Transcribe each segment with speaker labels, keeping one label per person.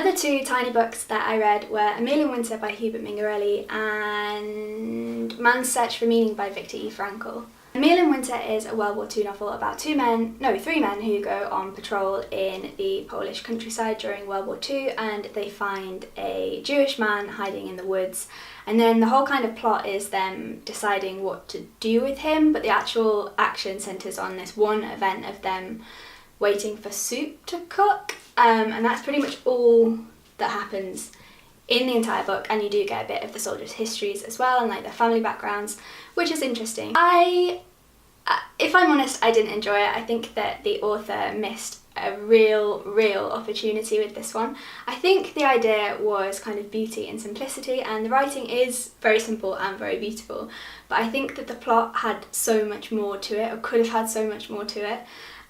Speaker 1: Another two tiny books that I read were A Meal in Winter by Hubert Mingarelli and Man's Search for Meaning by Viktor E. Frankl. A Meal in Winter is a World War II novel about three men who go on patrol in the Polish countryside during World War II, and they find a Jewish man hiding in the woods, and then the whole kind of plot is them deciding what to do with him, but the actual action centres on this one event of them waiting for soup to cook, and that's pretty much all that happens in the entire book, and you do get a bit of the soldiers' histories as well and like their family backgrounds, which is interesting. If I'm honest, I didn't enjoy it. I think that the author missed a real opportunity with this one. I think the idea was kind of beauty and simplicity, and the writing is very simple and very beautiful, but I think that the plot had so much more to it, or could have had so much more to it,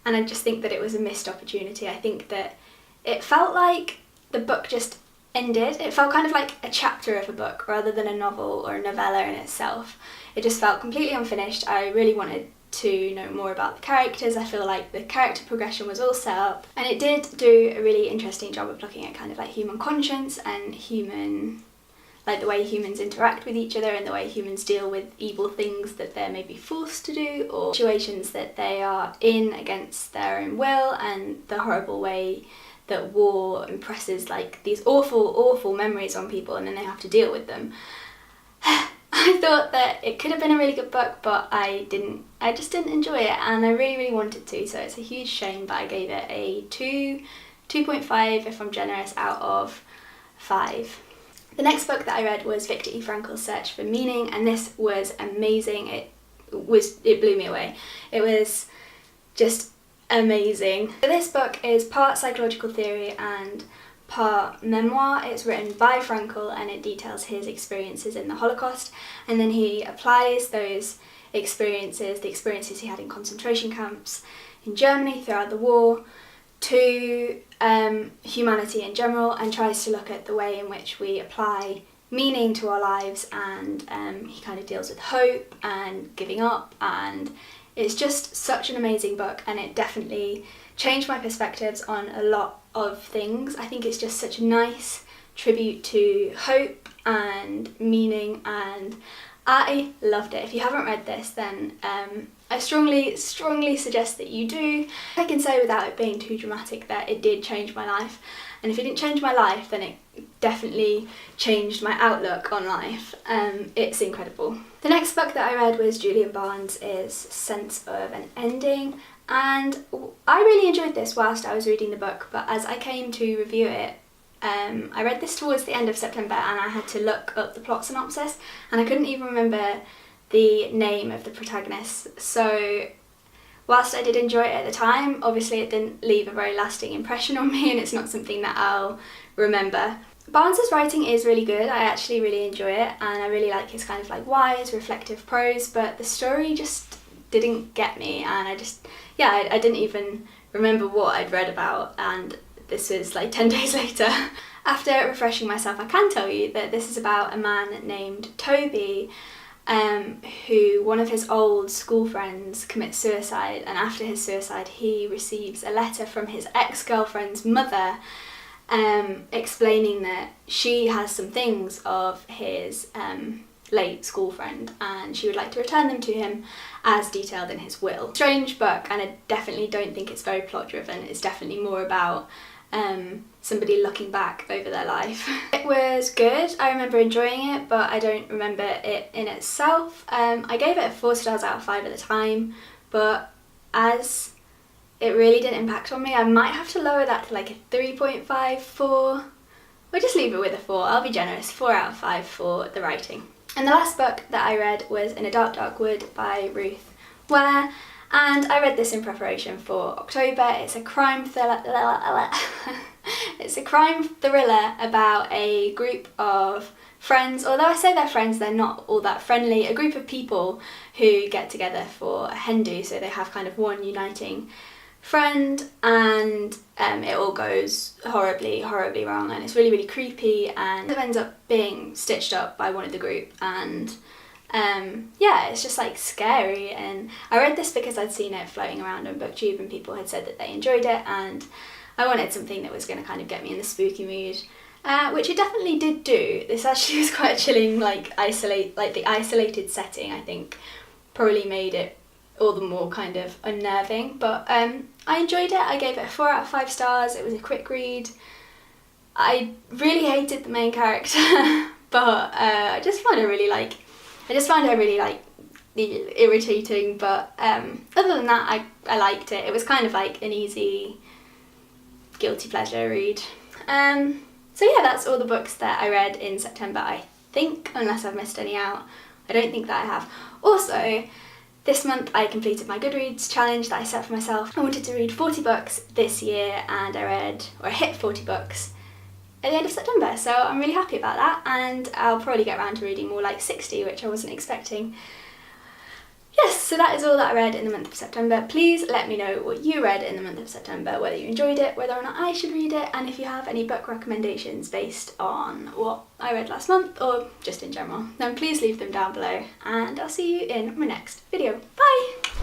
Speaker 1: and I just think that it was a missed opportunity. I think that it felt like the book just ended. It felt kind of like a chapter of a book rather than a novel or a novella in itself. It just felt completely unfinished. I really wanted to know more about the characters. I feel like the character progression was all set up, and it did do a really interesting job of looking at kind of like human conscience and the way humans interact with each other and the way humans deal with evil things that they're maybe forced to do, or situations that they are in against their own will, and the horrible way that war impresses like these awful memories on people, and then they have to deal with them. I thought that it could have been a really good book, but I just didn't enjoy it, and I really wanted to, so it's a huge shame, but I gave it a 2.5 if I'm generous out of 5. The next book that I read was Viktor E. Frankl's Search for Meaning, and this was amazing. It blew me away. It was just amazing. So this book is part psychological theory and part memoir. It's written by Frankl, and it details his experiences in the Holocaust, and then he applies those experiences, the experiences he had in concentration camps in Germany throughout the war, to humanity in general, and tries to look at the way in which we apply meaning to our lives, and he kind of deals with hope and giving up, and it's just such an amazing book, and it definitely changed my perspectives on a lot of things. I think it's just such a nice tribute to hope and meaning, and I loved it. If you haven't read this, then I strongly suggest that you do. I can say without it being too dramatic that it did change my life, and if it didn't change my life, then it definitely changed my outlook on life. It's incredible. The next book that I read was Julian Barnes' Sense of an Ending, and I really enjoyed this whilst I was reading the book, but as I came to review it, I read this towards the end of September, and I had to look up the plot synopsis, and I couldn't even remember the name of the protagonist. So whilst I did enjoy it at the time, obviously it didn't leave a very lasting impression on me, and it's not something that I'll remember. Barnes's writing is really good. I actually really enjoy it, and I really like his kind of like wise, reflective prose, but the story just didn't get me, and I didn't even remember what I'd read about, and this was like 10 days later. After refreshing myself, I can tell you that this is about a man named Toby, who one of his old school friends commits suicide, and after his suicide he receives a letter from his ex-girlfriend's mother explaining that she has some things of his late school friend, and she would like to return them to him as detailed in his will. Strange book, and I definitely don't think it's very plot driven. It's definitely more about somebody looking back over their life. It was good. I remember enjoying it, but I don't remember it in itself. I gave it 4 stars out of 5 at the time, but as it really didn't impact on me, I might have to lower that to like a 3.5, 4. We'll just leave it with a 4. I'll be generous. 4 out of 5 for the writing. And the last book that I read was In a Dark Wood by Ruth Ware, and I read this in preparation for October. It's a crime thriller. It's a crime thriller about a group of friends. Although I say they're friends, they're not all that friendly. A group of people who get together for a hen do, so they have kind of one uniting friend, and it all goes horribly wrong, and it's really creepy, and it ends up being stitched up by one of the group, and yeah, it's just like scary. And I read this because I'd seen it floating around on BookTube and people had said that they enjoyed it, and I wanted something that was going to kind of get me in the spooky mood, which it definitely did do. This actually was quite a chilling, like the isolated setting, I think, probably made it all the more kind of unnerving, but I enjoyed it. I gave it a 4 out of 5 stars. It was a quick read. I really hated the main character, but I just found her really irritating, but other than that I liked it. It was kind of like an easy guilty pleasure read. So yeah, that's all the books that I read in September, I think, unless I've missed any out. I don't think that I have. Also, this month I completed my Goodreads challenge that I set for myself. I wanted to read 40 books this year, and I hit 40 books at the end of September, so I'm really happy about that, and I'll probably get around to reading more like 60, which I wasn't expecting. Yes, so that is all that I read in the month of September. Please let me know what you read in the month of September, whether you enjoyed it, whether or not I should read it, and if you have any book recommendations based on what I read last month or just in general, then please leave them down below, and I'll see you in my next video.